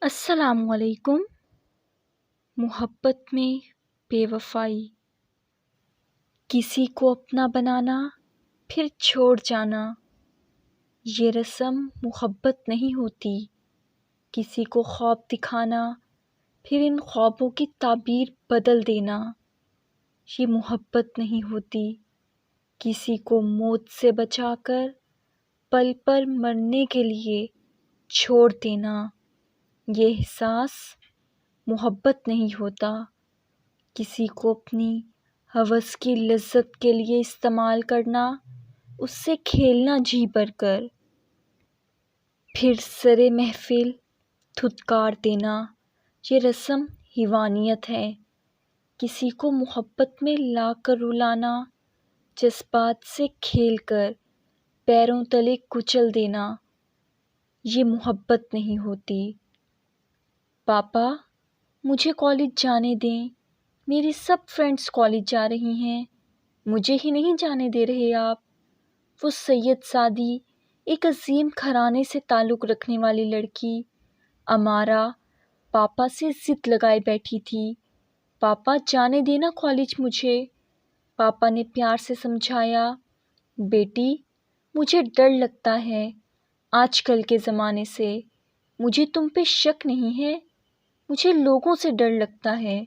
السلام علیکم۔ محبت میں بے وفائی، کسی کو اپنا بنانا پھر چھوڑ جانا، یہ رسم محبت نہیں ہوتی۔ کسی کو خواب دکھانا پھر ان خوابوں کی تعبیر بدل دینا، یہ محبت نہیں ہوتی۔ کسی کو موت سے بچا کر پل پر مرنے کے لیے چھوڑ دینا، یہ احساس محبت نہیں ہوتا۔ کسی کو اپنی ہوس کی لذت کے لیے استعمال کرنا، اس سے کھیلنا جی بھر کر، پھر سرے محفل دھتکار دینا، یہ رسم حیوانیت ہے۔ کسی کو محبت میں لا کر رلانا، جذبات سے کھیل کر پیروں تلے کچل دینا، یہ محبت نہیں ہوتی۔ پاپا مجھے کالج جانے دیں، میری سب فرینڈز کالج جا رہی ہیں، مجھے ہی نہیں جانے دے رہے آپ۔ وہ سید سعدی ایک عظیم گھرانے سے تعلق رکھنے والی لڑکی امارہ پاپا سے ضد لگائے بیٹھی تھی، پاپا جانے دینا کالج مجھے۔ پاپا نے پیار سے سمجھایا، بیٹی مجھے ڈر لگتا ہے آج کل کے زمانے سے، مجھے تم پہ شک نہیں ہے، مجھے لوگوں سے ڈر لگتا ہے۔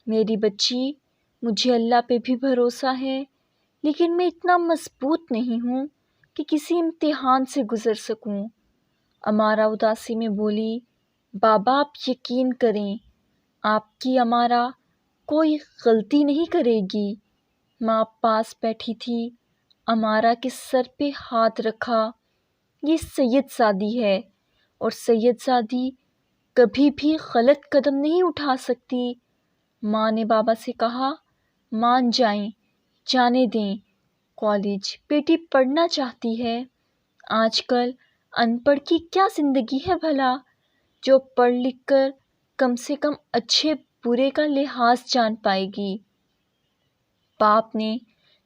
میری بچی مجھے اللہ پہ بھی بھروسہ ہے، لیکن میں اتنا مضبوط نہیں ہوں کہ کسی امتحان سے گزر سکوں۔ امارہ اداسی میں بولی، بابا آپ یقین کریں، آپ کی امارہ کوئی غلطی نہیں کرے گی۔ ماں پاس بیٹھی تھی، امارہ کے سر پہ ہاتھ رکھا، یہ سید سعدی ہے اور سید سعدی کبھی بھی غلط قدم نہیں اٹھا سکتی۔ ماں نے بابا سے کہا، مان جائیں، جانے دیں کالج، بیٹی پڑھنا چاہتی ہے۔ آج کل ان پڑھ کی کیا زندگی ہے بھلا، جو پڑھ لکھ کر کم سے کم اچھے برے کا لحاظ جان پائے گی۔ باپ نے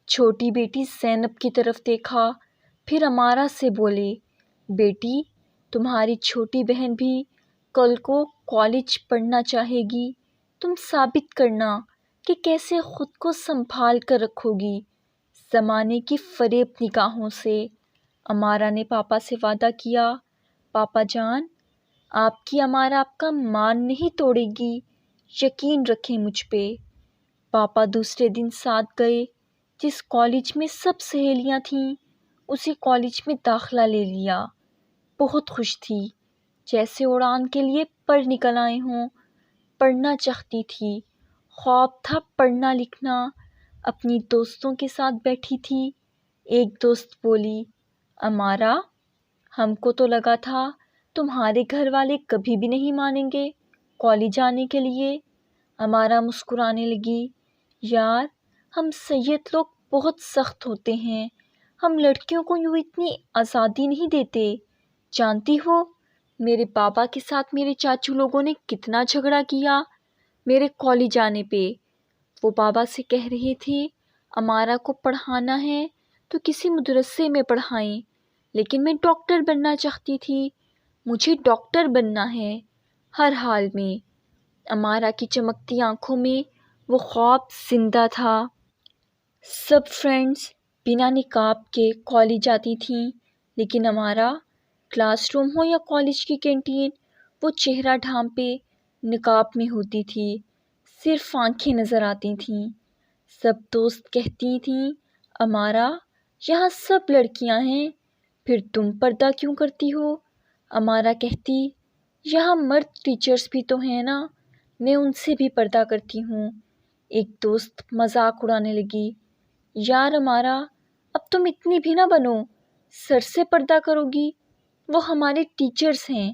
چھوٹی بیٹی زینب کی طرف دیکھا، پھر امارہ سے بولے، بیٹی تمہاری چھوٹی بہن بھی کل کو کالج پڑھنا چاہے گی، تم ثابت کرنا کہ کیسے خود کو سنبھال کر رکھو گی زمانے کی فریب نگاہوں سے۔ امارہ نے پاپا سے وعدہ کیا، پاپا جان آپ کی امارہ آپ کا مان نہیں توڑے گی، یقین رکھیں مجھ پہ۔ پاپا دوسرے دن ساتھ گئے، جس کالج میں سب سہیلیاں تھیں اسی کالج میں داخلہ لے لیا۔ بہت خوش تھی، جیسے اڑان کے لیے پر نکل آئے ہوں۔ پڑھنا چاہتی تھی، خواب تھا پڑھنا لکھنا۔ اپنی دوستوں کے ساتھ بیٹھی تھی، ایک دوست بولی، امارہ ہم کو تو لگا تھا تمہارے گھر والے کبھی بھی نہیں مانیں گے کالج جانے کے لیے۔ امارہ مسکرانے لگی، یار ہم سید لوگ بہت سخت ہوتے ہیں، ہم لڑکیوں کو یوں اتنی آزادی نہیں دیتے۔ جانتی ہو میرے بابا کے ساتھ میرے چاچو لوگوں نے کتنا جھگڑا کیا میرے کالج جانے پہ۔ وہ بابا سے کہہ رہے تھے امارہ کو پڑھانا ہے تو کسی مدرسے میں پڑھائیں، لیکن میں ڈاکٹر بننا چاہتی تھی، مجھے ڈاکٹر بننا ہے ہر حال میں۔ امارہ کی چمکتی آنکھوں میں وہ خواب زندہ تھا۔ سب فرینڈز بنا نقاب کے کالج جاتی تھیں، لیکن امارہ کلاس روم ہو یا کالج کی کینٹین، وہ چہرہ ڈھانپے نقاب میں ہوتی تھی، صرف آنکھیں نظر آتی تھیں۔ سب دوست کہتی تھیں، امارہ یہاں سب لڑکیاں ہیں، پھر تم پردہ کیوں کرتی ہو؟ امارہ کہتی، یہاں مرد ٹیچرز بھی تو ہیں نا، میں ان سے بھی پردہ کرتی ہوں۔ ایک دوست مذاق اڑانے لگی، یار امارہ اب تم اتنی بھی نہ بنو، سر سے پردہ کرو گی، وہ ہمارے ٹیچرز ہیں،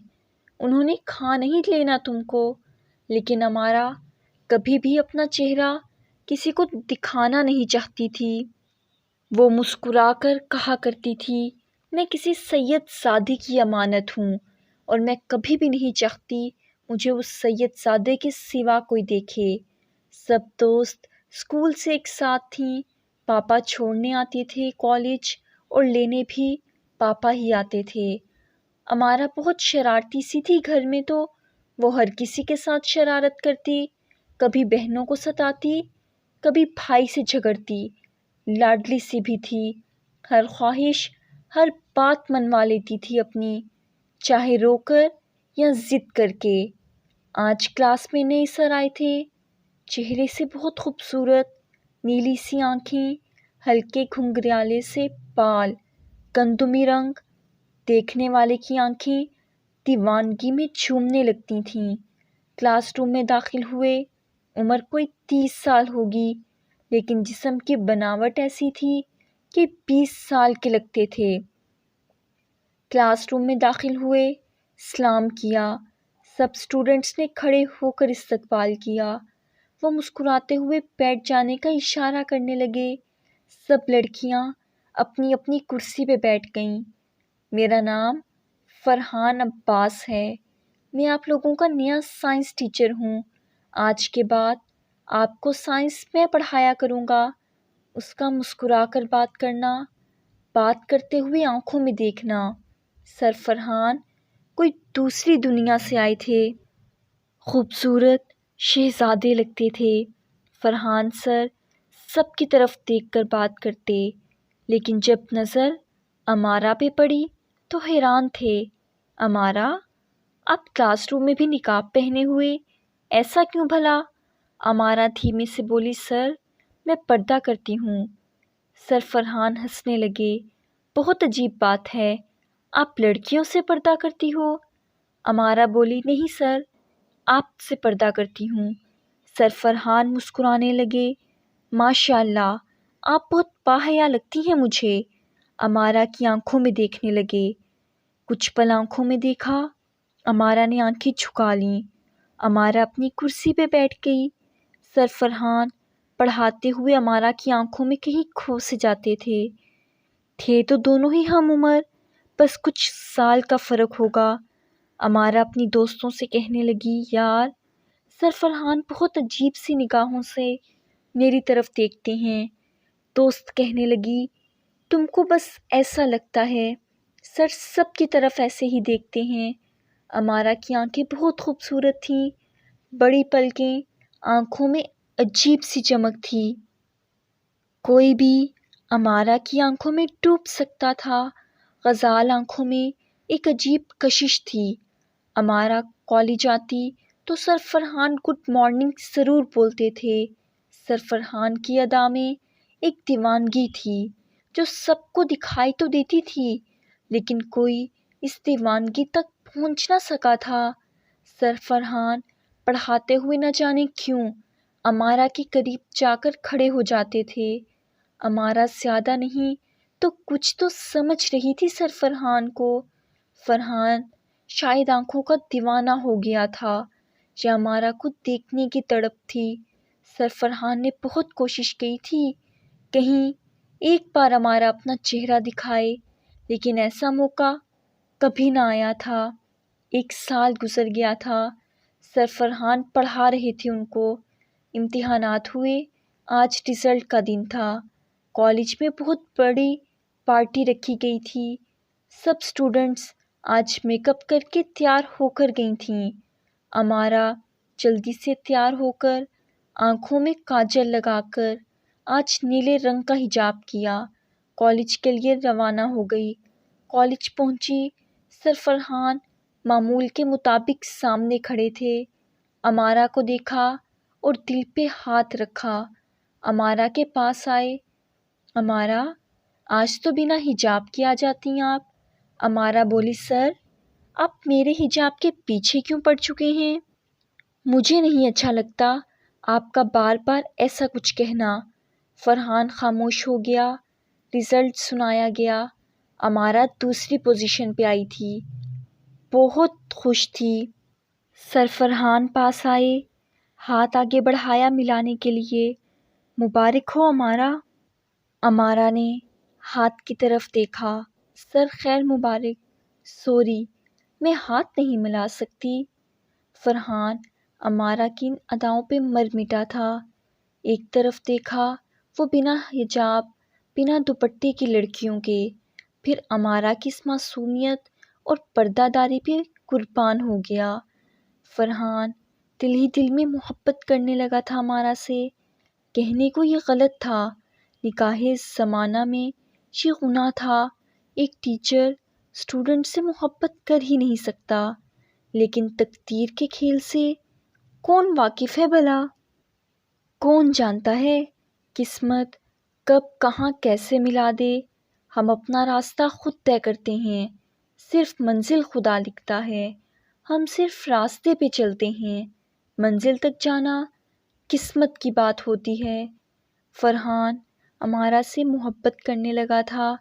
انہوں نے کھا نہیں لینا تم کو۔ لیکن امارہ کبھی بھی اپنا چہرہ کسی کو دکھانا نہیں چاہتی تھی۔ وہ مسکرا کر کہا کرتی تھی، میں کسی سید سعدی کی امانت ہوں اور میں کبھی بھی نہیں چاہتی مجھے اس سید سعدی کے سوا کوئی دیکھے۔ سب دوست اسکول سے ایک ساتھ تھیں، پاپا چھوڑنے آتے تھے کالج اور لینے بھی پاپا ہی آتے تھے۔ امارہ بہت شرارتی سی تھی گھر میں تو وہ ہر کسی کے ساتھ شرارت کرتی، کبھی بہنوں کو ستاتی، کبھی بھائی سے جھگڑتی، لاڈلی سی بھی تھی، ہر خواہش، ہر بات منوا لیتی تھی اپنی، چاہے رو کر یا ضد کر کے۔ آج کلاس میں نئے سر آئے تھے، چہرے سے بہت خوبصورت، نیلی سی آنکھیں، ہلکے گھنگریالے سے بال، گندمی رنگ، دیکھنے والے کی آنکھیں دیوانگی میں جھومنے لگتی تھیں۔ کلاس روم میں داخل ہوئے، عمر کوئی 30 سال ہوگی، لیکن جسم کی بناوٹ ایسی تھی کہ 20 سال کے لگتے تھے۔ کلاس روم میں داخل ہوئے، سلام کیا، سب اسٹوڈنٹس نے کھڑے ہو کر استقبال کیا۔ وہ مسکراتے ہوئے بیٹھ جانے کا اشارہ کرنے لگے۔ سب لڑکیاں اپنی اپنی کرسی پہ بیٹھ گئیں۔ میرا نام فرحان عباس ہے، میں آپ لوگوں کا نیا سائنس ٹیچر ہوں۔ آج کے بعد آپ کو سائنس میں پڑھایا کروں گا۔ اس کا مسکرا کر بات کرنا، بات کرتے ہوئے آنکھوں میں دیکھنا۔ سر فرحان کوئی دوسری دنیا سے آئے تھے، خوبصورت شہزادے لگتے تھے۔ فرحان سر سب کی طرف دیکھ کر بات کرتے، لیکن جب نظر امارا پہ پڑی تو حیران تھے۔ امارا، آپ کلاس روم میں بھی نقاب پہنے ہوئے، ایسا کیوں بھلا؟ امارا دھیمے سے بولی، سر میں پردہ کرتی ہوں۔ سر فرحان ہنسنے لگے، بہت عجیب بات ہے، آپ لڑکیوں سے پردہ کرتی ہو؟ امارا بولی، نہیں سر، آپ سے پردہ کرتی ہوں۔ سر فرحان مسکرانے لگے، ماشاء اللہ، آپ بہت باحیا لگتی ہیں مجھے۔ امارا کی آنکھوں میں دیکھنے لگے، کچھ پل آنکھوں میں دیکھا، امارا نے آنکھیں جھکا لیں۔ امارا اپنی کرسی پہ بیٹھ گئی۔ سر فرحان پڑھاتے ہوئے امارا کی آنکھوں میں کہیں کھو سے جاتے تھے تو دونوں ہی ہم عمر، بس کچھ سال کا فرق ہوگا۔ امارا اپنی دوستوں سے کہنے لگی، یار سر فرحان بہت عجیب سی نگاہوں سے میری طرف دیکھتے ہیں۔ دوست کہنے لگی، تم کو بس ایسا لگتا ہے، سر سب کی طرف ایسے ہی دیکھتے ہیں۔ امارا کی آنکھیں بہت خوبصورت تھیں، بڑی پلکیں، آنکھوں میں عجیب سی چمک تھی، کوئی بھی امارا کی آنکھوں میں ڈوب سکتا تھا۔ غزال آنکھوں میں ایک عجیب کشش تھی۔ امارا کالج آتی تو سر فرحان گڈ مارننگ ضرور بولتے تھے۔ سر فرحان کی ادا میں ایک دیوانگی تھی جو سب کو دکھائی تو دیتی تھی، لیکن کوئی اس دیوانگی تک پہنچ نہ سکا تھا۔ سر فرحان پڑھاتے ہوئے نہ جانے کیوں امارا کے قریب جا کر کھڑے ہو جاتے تھے۔ امارا زیادہ نہیں تو کچھ تو سمجھ رہی تھی سر فرحان کو۔ فرحان شاید آنکھوں کا دیوانہ ہو گیا تھا یا امارا کو دیکھنے کی تڑپ تھی۔ سر فرحان نے بہت کوشش کی تھی کہیں ایک بار امارا اپنا چہرہ دکھائے، لیکن ایسا موقع کبھی نہ آیا تھا۔ 1 سال گزر گیا تھا، سر فرحان پڑھا رہے تھے ان کو، امتحانات ہوئے، آج رزلٹ کا دن تھا۔ کالج میں بہت بڑی پارٹی رکھی گئی تھی، سب اسٹوڈنٹس آج میک اپ کر کے تیار ہو کر گئی تھیں۔ امارا جلدی سے تیار ہو کر، آنکھوں میں کاجل لگا کر، آج نیلے رنگ کا حجاب کیا، کالج کے لیے روانہ ہو گئی۔ کالج پہنچی، سر فرحان معمول کے مطابق سامنے کھڑے تھے۔ امارا کو دیکھا اور دل پہ ہاتھ رکھا، امارا کے پاس آئے۔ امارا، آج تو بنا حجاب کے آ جاتی ہیں آپ۔ امارا بولی، سر آپ میرے حجاب کے پیچھے کیوں پڑ چکے ہیں؟ مجھے نہیں اچھا لگتا آپ کا بار بار ایسا کچھ کہنا۔ فرحان خاموش ہو گیا۔ رزلٹ سنایا گیا۔ امارا دوسری پوزیشن پہ آئی تھی، بہت خوش تھی۔ سر فرحان پاس آئے، ہاتھ آگے بڑھایا ملانے کے لیے، مبارک ہو امارا۔ امارا نے ہاتھ کی طرف دیکھا، سر خیر مبارک، سوری میں ہاتھ نہیں ملا سکتی۔ فرحان امارا کی ان اداؤں پہ مر مٹا تھا۔ ایک طرف دیکھا، وہ بنا حجاب، بنا دوپٹے کی لڑکیوں کے، پھر امارا کی اس معصومیت اور پردہ داری پہ قربان ہو گیا۔ فرحان دل ہی دل میں محبت کرنے لگا تھا امارا سے۔ کہنے کو یہ غلط تھا، نکاح زمانہ میں یہ گناہ تھا۔ ایک ٹیچر اسٹوڈنٹ سے محبت کر ہی نہیں سکتا، لیکن تقدیر کے کھیل سے کون واقف ہے بھلا؟ کون جانتا ہے قسمت کب کہاں کیسے ملا دے؟ ہم اپنا راستہ خود طے کرتے ہیں، صرف منزل خدا لکھتا ہے۔ ہم صرف راستے پہ چلتے ہیں، منزل تک جانا قسمت کی بات ہوتی ہے۔ فرحان امارا سے محبت کرنے لگا تھا۔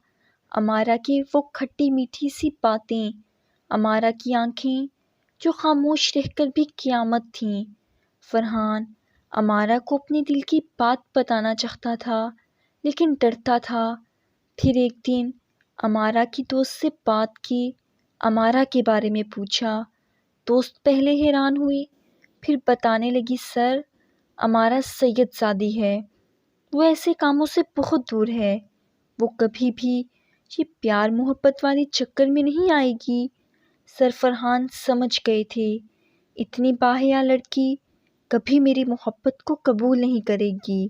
امارا کی وہ کھٹی میٹھی سی باتیں، امارا کی آنکھیں جو خاموش رہ کر بھی قیامت تھیں۔ فرحان امارا کو اپنے دل کی بات بتانا چاہتا تھا، لیکن ڈرتا تھا۔ پھر ایک دن امارا کی دوست سے بات کی، امارا کے بارے میں پوچھا۔ دوست پہلے حیران ہوئی، پھر بتانے لگی، سر امارا سید زادی ہے، وہ ایسے کاموں سے بہت دور ہے، وہ کبھی بھی یہ پیار محبت والی چکر میں نہیں آئے گی۔ سر فرحان سمجھ گئے تھے، اتنی باحیا لڑکی کبھی میری محبت کو قبول نہیں کرے گی،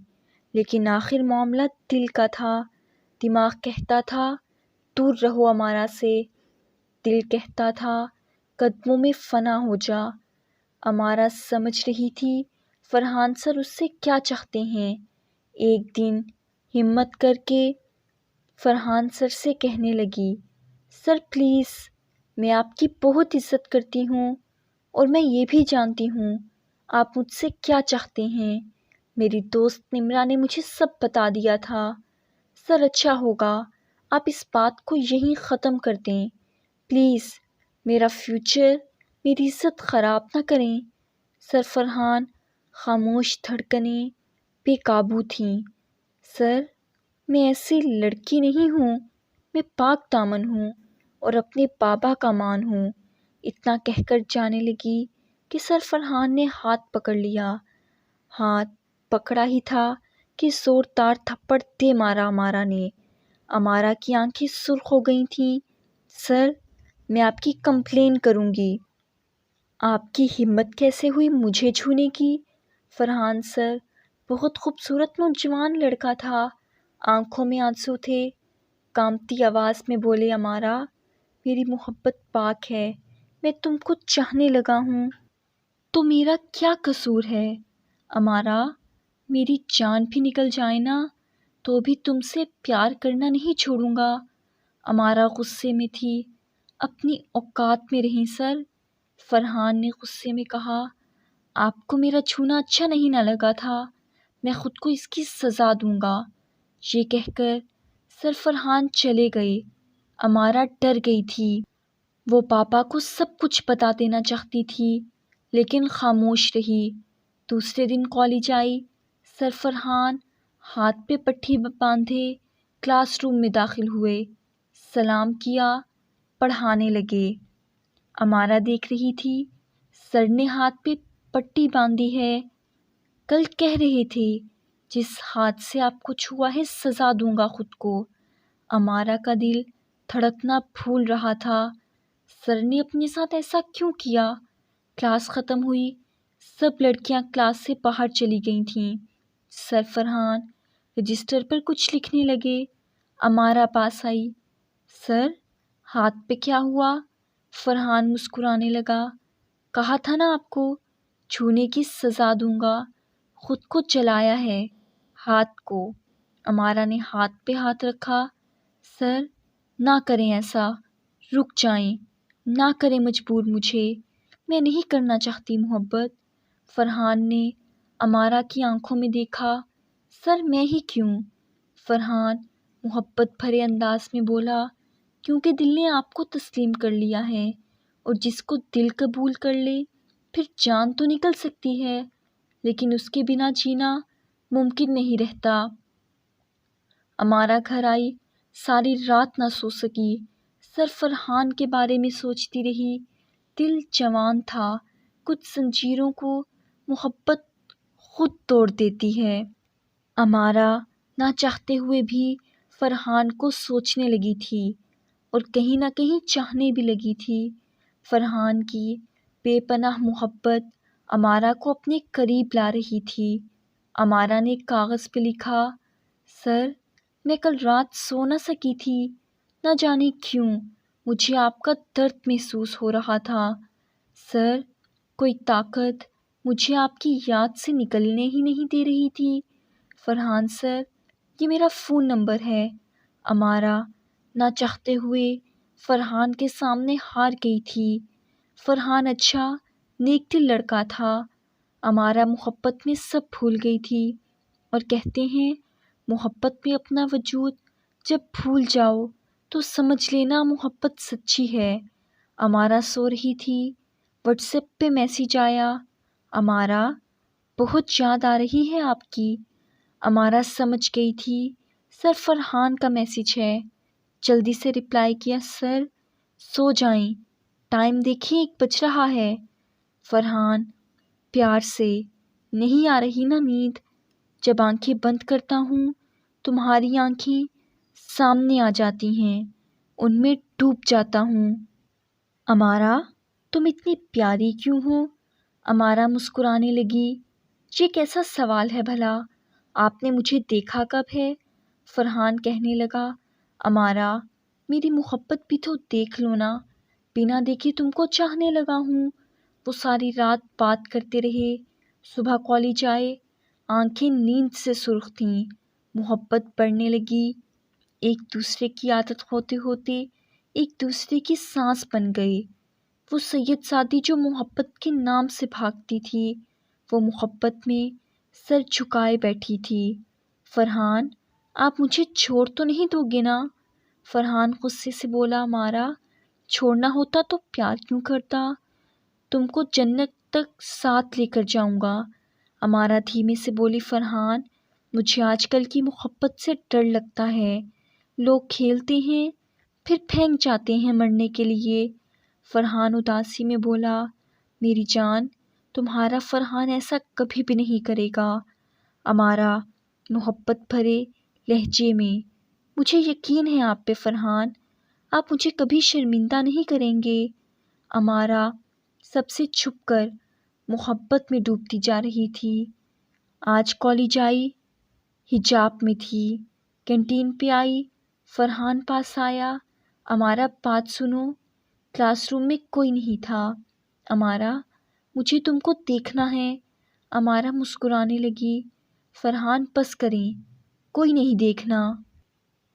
لیکن آخر معاملہ دل کا تھا۔ دماغ کہتا تھا دور رہو امارا سے، دل کہتا تھا قدموں میں فنا ہو جا۔ امارا سمجھ رہی تھی فرحان سر اس سے کیا چاہتے ہیں۔ ایک دن ہمت کر کے فرحان سر سے کہنے لگی، سر پلیز، میں آپ کی بہت عزت کرتی ہوں اور میں یہ بھی جانتی ہوں آپ مجھ سے کیا چاہتے ہیں۔ میری دوست نمرا نے مجھے سب بتا دیا تھا۔ سر اچھا ہوگا آپ اس بات کو یہیں ختم کر دیں، پلیز میرا فیوچر، میری عزت خراب نہ کریں۔ سر فرحان خاموش دھڑکنیں بے قابو تھیں۔ سر میں ایسی لڑکی نہیں ہوں، میں پاک دامن ہوں اور اپنے بابا کا مان ہوں۔ اتنا کہہ کر جانے لگی کہ سر فرحان نے ہاتھ پکڑ لیا۔ ہاتھ پکڑا ہی تھا کہ زوردار تھپڑ دے مارا امارا نے۔ امارا کی آنکھیں سرخ ہو گئی تھیں۔ سر میں آپ کی کمپلین کروں گی۔ آپ کی ہمت کیسے ہوئی مجھے چھونے کی؟ فرحان سر بہت خوبصورت نوجوان لڑکا تھا، آنکھوں میں آنسو تھے۔ کانپتی آواز میں بولے، امارا میری محبت پاک ہے، میں تم کو چاہنے لگا ہوں تو میرا کیا قصور ہے؟ امارا میری جان بھی نکل جائے نا تو بھی تم سے پیار کرنا نہیں چھوڑوں گا۔ امارا غصے میں تھی، اپنی اوقات میں رہیں سر۔ فرحان نے غصے میں کہا، آپ کو میرا چھونا اچھا نہیں نہ لگا تھا، میں خود کو اس کی سزا دوں گا۔ یہ کہہ کر سر فرحان چلے گئے۔ امارا ڈر گئی تھی، وہ پاپا کو سب کچھ بتا دینا چاہتی تھی، لیکن خاموش رہی۔ دوسرے دن کالج آئی، سر فرحان ہاتھ پہ پٹھی باندھے کلاس روم میں داخل ہوئے، سلام کیا، پڑھانے لگے۔ امارا دیکھ رہی تھی، سر نے ہاتھ پہ پٹی باندھی ہے، کل کہہ رہے تھے جس ہاتھ سے آپ کو چھوا ہے سزا دوں گا خود کو۔ امارا کا دل دھڑکنا بھول رہا تھا، سر نے اپنے ساتھ ایسا کیوں کیا؟ کلاس ختم ہوئی، سب لڑکیاں کلاس سے باہر چلی گئی تھیں۔ سر فرحان رجسٹر پر کچھ لکھنے لگے۔ امارا پاس آئی، سر ہاتھ پہ کیا ہوا؟ فرحان مسکرانے لگا، کہا تھا نا آپ کو چھونے کی سزا دوں گا، خود کو جلایا ہے ہاتھ کو۔ امارا نے ہاتھ پہ ہاتھ رکھا، سر نہ کریں ایسا، رک جائیں، نہ کریں مجبور مجھے، میں نہیں کرنا چاہتی محبت۔ فرحان نے امارا کی آنکھوں میں دیکھا، سر میں ہی کیوں؟ فرحان محبت بھرے انداز میں بولا، کیونکہ دل نے آپ کو تسلیم کر لیا ہے، اور جس کو دل قبول کر لے پھر جان تو نکل سکتی ہے، لیکن اس کے بنا جینا ممکن نہیں رہتا۔ امارا گھر آئی، ساری رات نہ سو سکی، سر فرحان کے بارے میں سوچتی رہی۔ دل جوان تھا، کچھ زنجیروں کو محبت خود توڑ دیتی ہے۔ امارا نہ چاہتے ہوئے بھی فرحان کو سوچنے لگی تھی اور کہیں نہ کہیں چاہنے بھی لگی تھی۔ فرحان کی بے پناہ محبت امارا کو اپنے قریب لا رہی تھی۔ امارا نے کاغذ پہ لکھا، سر میں کل رات سو نہ سکی تھی، نہ جانے کیوں مجھے آپ کا درد محسوس ہو رہا تھا۔ سر کوئی طاقت مجھے آپ کی یاد سے نکلنے ہی نہیں دے رہی تھی۔ فرحان سر یہ میرا فون نمبر ہے۔ امارا نہ چاہتے ہوئے فرحان کے سامنے ہار گئی تھی۔ فرحان اچھا نیک دل لڑکا تھا۔ امارا محبت میں سب بھول گئی تھی، اور کہتے ہیں محبت میں اپنا وجود جب بھول جاؤ تو سمجھ لینا محبت سچی ہے۔ امارا سو رہی تھی، واٹس ایپ پہ میسیج آیا، امارا بہت یاد آ رہی ہے آپ کی۔ امارا سمجھ گئی تھی سر فرحان کا میسیج ہے، جلدی سے رپلائی کیا، سر سو جائیں، ٹائم دیکھیں 1 بج رہا ہے۔ فرحان پیار سے، نہیں آ رہی نا نیند؟ جب آنکھیں بند کرتا ہوں تمہاری آنکھیں سامنے آ جاتی ہیں، ان میں ڈوب جاتا ہوں۔ امارا تم اتنی پیاری کیوں ہو؟ امارا مسکرانے لگی، یہ کیسا سوال ہے بھلا، آپ نے مجھے دیکھا کب ہے؟ فرحان کہنے لگا، امارا میری محبت بھی تو دیکھ لو نا، بنا دیکھے تم کو چاہنے لگا ہوں۔ وہ ساری رات بات کرتے رہے، صبح کالج آئے، آنکھیں نیند سے سرخ تھیں، محبت بڑھنے لگی، ایک دوسرے کی عادت ہوتے ہوتے ایک دوسرے کی سانس بن گئے۔ وہ سید سعدی جو محبت کے نام سے بھاگتی تھی، وہ محبت میں سر جھکائے بیٹھی تھی۔ فرحان آپ مجھے چھوڑ تو نہیں دو گے نا؟ فرحان غصے سے بولا، امارا چھوڑنا ہوتا تو پیار کیوں کرتا، تم کو جنت تک ساتھ لے کر جاؤں گا۔ امارا دھیمے سے بولی، فرحان مجھے آج کل کی محبت سے ڈر لگتا ہے، لوگ کھیلتے ہیں پھر پھینک جاتے ہیں مرنے کے لیے۔ فرحان اداسی میں بولا، میری جان تمہارا فرحان ایسا کبھی بھی نہیں کرے گا۔ امارا محبت بھرے لہجے میں، مجھے یقین ہے آپ پہ فرحان، آپ مجھے کبھی شرمندہ نہیں کریں گے۔ امارا سب سے چھپ کر محبت میں ڈوبتی جا رہی تھی۔ آج کالج آئی، حجاب میں تھی، کینٹین پہ آئی، فرحان پاس آیا، امارا بات سنو، کلاس روم میں کوئی نہیں تھا، امارا مجھے تم کو دیکھنا ہے۔ امارا مسکرانے لگی، فرحان بس کریں، کوئی نہیں دیکھنا،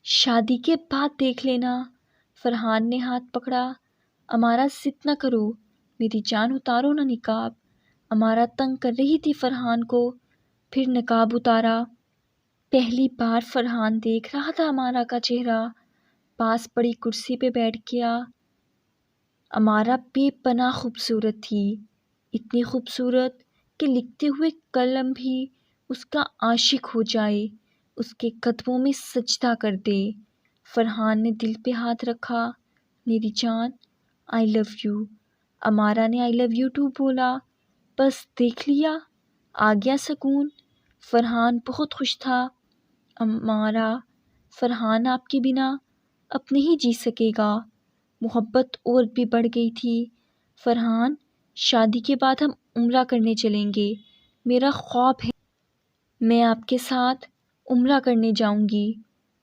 شادی کے بعد دیکھ لینا۔ فرحان نے ہاتھ پکڑا، امارا ضد نہ کرو، میری جان اتارو نا نقاب۔ امارا تنگ کر رہی تھی فرحان کو، پھر نقاب اتارا۔ پہلی بار فرحان دیکھ رہا تھا امارا کا چہرہ، پاس پڑی کرسی پہ بیٹھ گیا۔ امارا بے پناہ خوبصورت تھی، اتنی خوبصورت کہ لکھتے ہوئے قلم بھی اس کا عاشق ہو جائے، اس کے قدموں میں سجدہ کر دے۔ فرحان نے دل پہ ہاتھ رکھا، میری جان آئی لو یو۔ امارا نے آئی لو یو ٹو بولا، بس دیکھ لیا، آ گیا سکون۔ فرحان بہت خوش تھا۔ امارا فرحان آپ کے بنا اب نہیں جی سکے گا۔ محبت اور بھی بڑھ گئی تھی۔ فرحان شادی کے بعد ہم عمرہ کرنے چلیں گے، میرا خواب ہے میں آپ کے ساتھ عمرہ کرنے جاؤں گی۔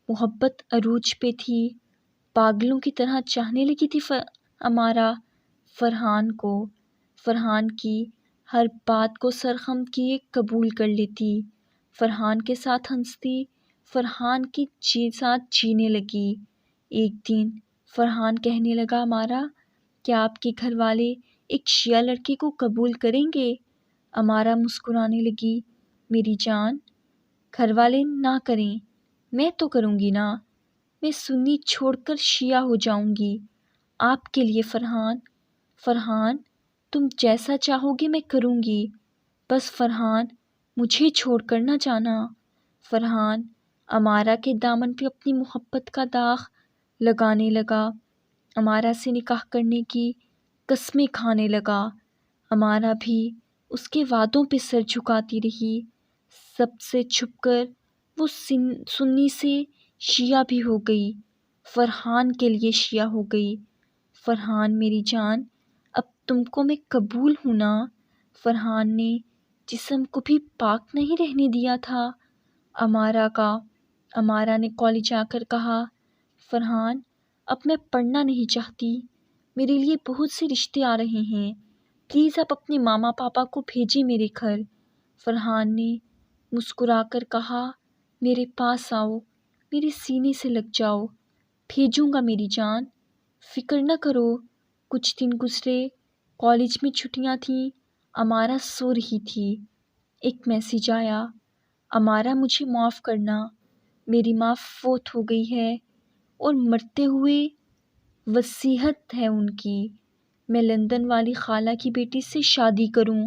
محبت عروج پہ تھی، پاگلوں کی طرح چاہنے لگی تھی امارا فرحان کو، فرحان کی ہر بات کو سرخم کیے قبول کر لیتی، فرحان کے ساتھ ہنستی، فرحان کے ساتھ جینے لگی۔ ایک دن فرحان کہنے لگا، امارا کیا آپ کے گھر والے ایک شیعہ لڑکے کو قبول کریں گے؟ امارا مسکرانے لگی، میری جان گھر والے نہ کریں میں تو کروں گی نا، میں سنی چھوڑ کر شیعہ ہو جاؤں گی آپ کے لیے۔ فرحان فرحان تم جیسا چاہو گے میں کروں گی، بس فرحان مجھے چھوڑ کر نہ جانا۔ فرحان امارا کے دامن پہ اپنی محبت کا داغ لگانے لگا، امارا سے نکاح کرنے کی قسمیں کھانے لگا۔ امارا بھی اس کے وعدوں پہ سر جھکاتی رہی، سب سے چھپ کر وہ سنی سے شیعہ بھی ہو گئی، فرحان کے لیے شیعہ ہو گئی۔ فرحان میری جان اب تم کو میں قبول ہوں نا؟ فرحان نے جسم کو بھی پاک نہیں رہنے دیا تھا امارا نے کالج آ کر کہا، فرحان اب میں پڑھنا نہیں چاہتی، میرے لیے بہت سے رشتے آ رہے ہیں، پلیز آپ اپنے ماما پاپا کو بھیجیں میرے گھر۔ فرحان نے مسکرا کر کہا، میرے پاس آؤ، میرے سینے سے لگ جاؤ، بھیجوں گا میری جان، فکر نہ کرو۔ کچھ دن گزرے، کالج میں چھٹیاں تھیں، امارا سو رہی تھی۔ ایک میسیج آیا، امارا مجھے معاف کرنا، میری ماں فوت ہو گئی ہے اور مرتے ہوئے وصیت ہے ان کی، میں لندن والی خالہ کی بیٹی سے شادی کروں۔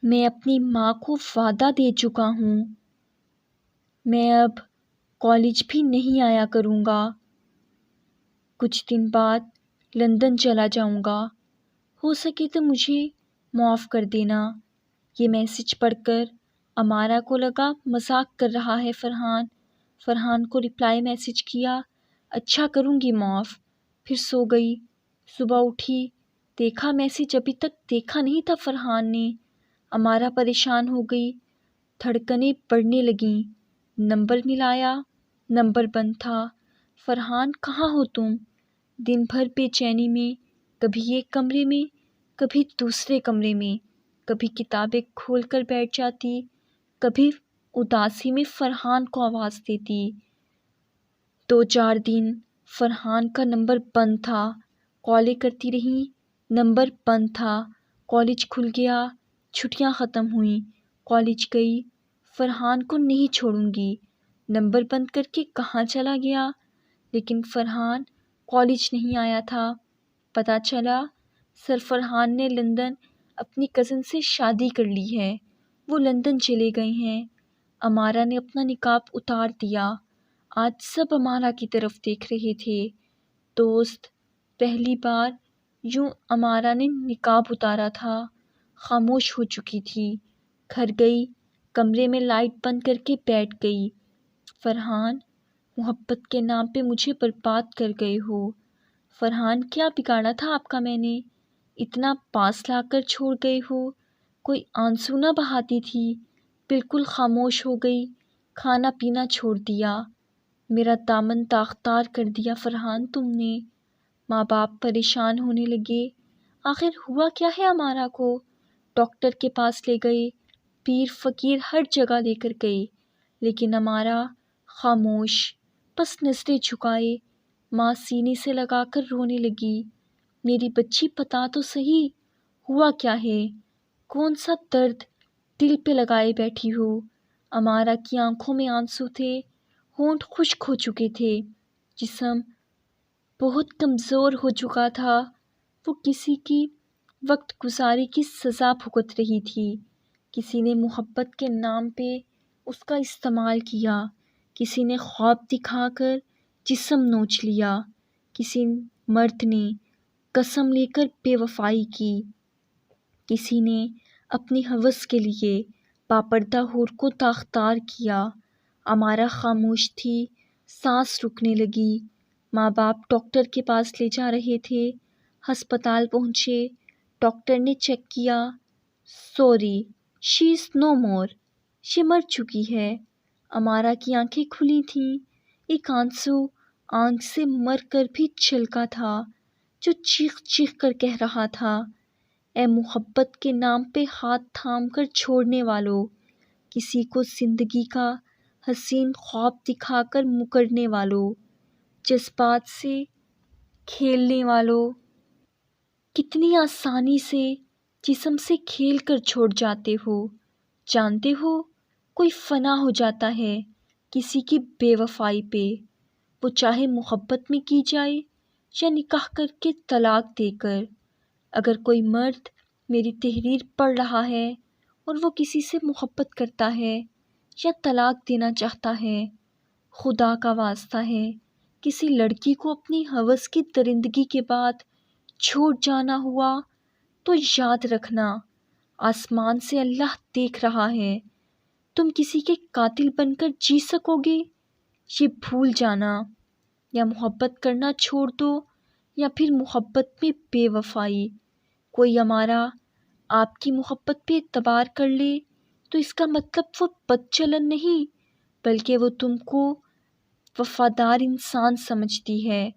میں اپنی ماں کو وعدہ دے چکا ہوں، میں اب کالج بھی نہیں آیا کروں گا، کچھ دن بعد لندن چلا جاؤں گا، ہو سکے تو مجھے معاف کر دینا۔ یہ میسیج پڑھ کر امارا کو لگا مذاق کر رہا ہے فرحان کو رپلائی میسیج کیا، اچھا کروں گی معاف، پھر سو گئی۔ صبح اٹھی، دیکھا میسیج ابھی تک دیکھا نہیں تھا فرحان نے۔ امارا پریشان ہو گئی، دھڑکنیں بڑھنے لگیں، نمبر ملایا، نمبر بند تھا۔ فرحان کہاں ہو تم؟ دن بھر بے چینی میں، کبھی ایک کمرے میں، کبھی دوسرے کمرے میں، کبھی کتابیں کھول کر بیٹھ جاتی، کبھی اداسی میں فرحان کو آواز دیتی۔ 2-4 دن فرحان کا نمبر بند تھا، کالیں کرتی رہی، نمبر بند تھا۔ کالج کھل گیا، چھٹیاں ختم ہوئیں، کالج گئی، فرحان کو نہیں چھوڑوں گی، نمبر بند کر کے کہاں چلا گیا؟ لیکن فرحان کالج نہیں آیا تھا۔ پتہ چلا سر فرحان نے لندن اپنی کزن سے شادی کر لی ہے، وہ لندن چلے گئے ہیں۔ امارا نے اپنا نقاب اتار دیا، آج سب امارا کی طرف دیکھ رہے تھے۔ دوست، پہلی بار یوں امارا نے نقاب اتارا تھا، خاموش ہو چکی تھی، گھر گئی، کمرے میں لائٹ بند کر کے بیٹھ گئی۔ فرحان، محبت کے نام پہ مجھے برباد کر گئے ہو۔ فرحان، کیا بگاڑا تھا آپ کا میں نے؟ اتنا پاس لا کر چھوڑ گئے ہو، کوئی آنسو نہ بہاتی تھی، بالکل خاموش ہو گئی، کھانا پینا چھوڑ دیا، میرا دامن داغدار کر دیا فرحان تم نے۔ ماں باپ پریشان ہونے لگے، آخر ہوا کیا ہے امارا کو؟ ڈاکٹر کے پاس لے گئے، پیر فقیر ہر جگہ لے کر گئے، لیکن امارا خاموش، بس نظریں جھکائے۔ ماں سینے سے لگا کر رونے لگی، میری بچی بتا تو صحیح، ہوا کیا ہے؟ کون سا درد دل پہ لگائے بیٹھی ہو؟ امارا کی آنکھوں میں آنسو تھے، ہونٹ خشک ہو چکے تھے، جسم بہت کمزور ہو چکا تھا، وہ کسی کی وقت گزاری کی سزا بھگت رہی تھی۔ کسی نے محبت کے نام پہ اس کا استعمال کیا، کسی نے خواب دکھا کر جسم نوچ لیا، کسی مرد نے قسم لے کر بے وفائی کی، کسی نے اپنی ہوس کے لیے باپردہ حور کو داغدار کیا۔ امارا خاموش تھی، سانس رکنے لگی۔ ماں باپ ڈاکٹر کے پاس لے جا رہے تھے، ہسپتال پہنچے، ڈاکٹر نے چیک کیا، سوری شی از نو مور، یہ مر چکی ہے۔ امارا کی آنکھیں کھلی تھیں، ایک آنسو آنکھ سے مر کر بھی چھلکا تھا، جو چیخ چیخ کر کہہ رہا تھا، اے محبت کے نام پہ ہاتھ تھام کر چھوڑنے والوں، کسی کو زندگی کا حسین خواب دکھا کر مکرنے والوں، جذبات سے کھیلنے والوں، کتنی آسانی سے جسم سے کھیل کر چھوڑ جاتے ہو۔ جانتے ہو کوئی فنا ہو جاتا ہے کسی کی بے وفائی پہ، وہ چاہے محبت میں کی جائے یا نکاح کر کے طلاق دے کر۔ اگر کوئی مرد میری تحریر پڑھ رہا ہے اور وہ کسی سے محبت کرتا ہے یا طلاق دینا چاہتا ہے، خدا کا واسطہ ہے کسی لڑکی کو اپنی ہوس کی درندگی کے بعد چھوڑ جانا ہوا تو یاد رکھنا، آسمان سے اللہ دیکھ رہا ہے، تم کسی کے قاتل بن کر جی سکو گے؟ یہ بھول جانا، یا محبت کرنا چھوڑ دو یا پھر محبت میں بے وفائی، کوئی ہمارا آپ کی محبت پہ اعتبار کر لے تو اس کا مطلب وہ بد چلن نہیں، بلکہ وہ تم کو وفادار انسان سمجھتی ہے۔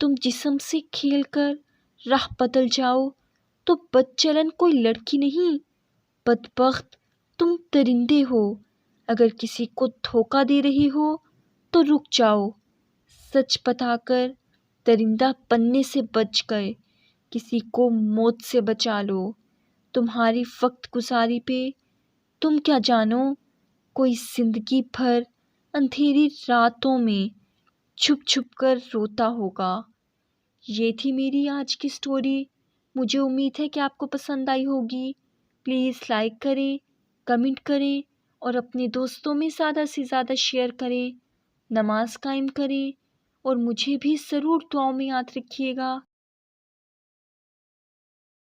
تم جسم سے کھیل کر راہ بدل جاؤ تو بد چلن کوئی لڑکی نہیں، بدبخت تم درندے ہو۔ اگر کسی کو دھوکہ دے رہی ہو تو رک جاؤ، سچ بتا کر درندہ بننے سے بچ گئے، کسی کو موت سے بچا لو۔ تمہاری وقت گزاری پہ تم کیا جانو، کوئی زندگی بھر اندھیری راتوں میں چھپ چھپ کر روتا ہوگا۔ یہ تھی میری آج کی سٹوری۔ مجھے امید ہے کہ آپ کو پسند آئی ہوگی۔ پلیز لائک کریں، کمنٹ کریں اور اپنے دوستوں میں زیادہ سے زیادہ شیئر کریں، نماز قائم کریں اور مجھے بھی ضرور دعاؤں میں یاد رکھیے گا۔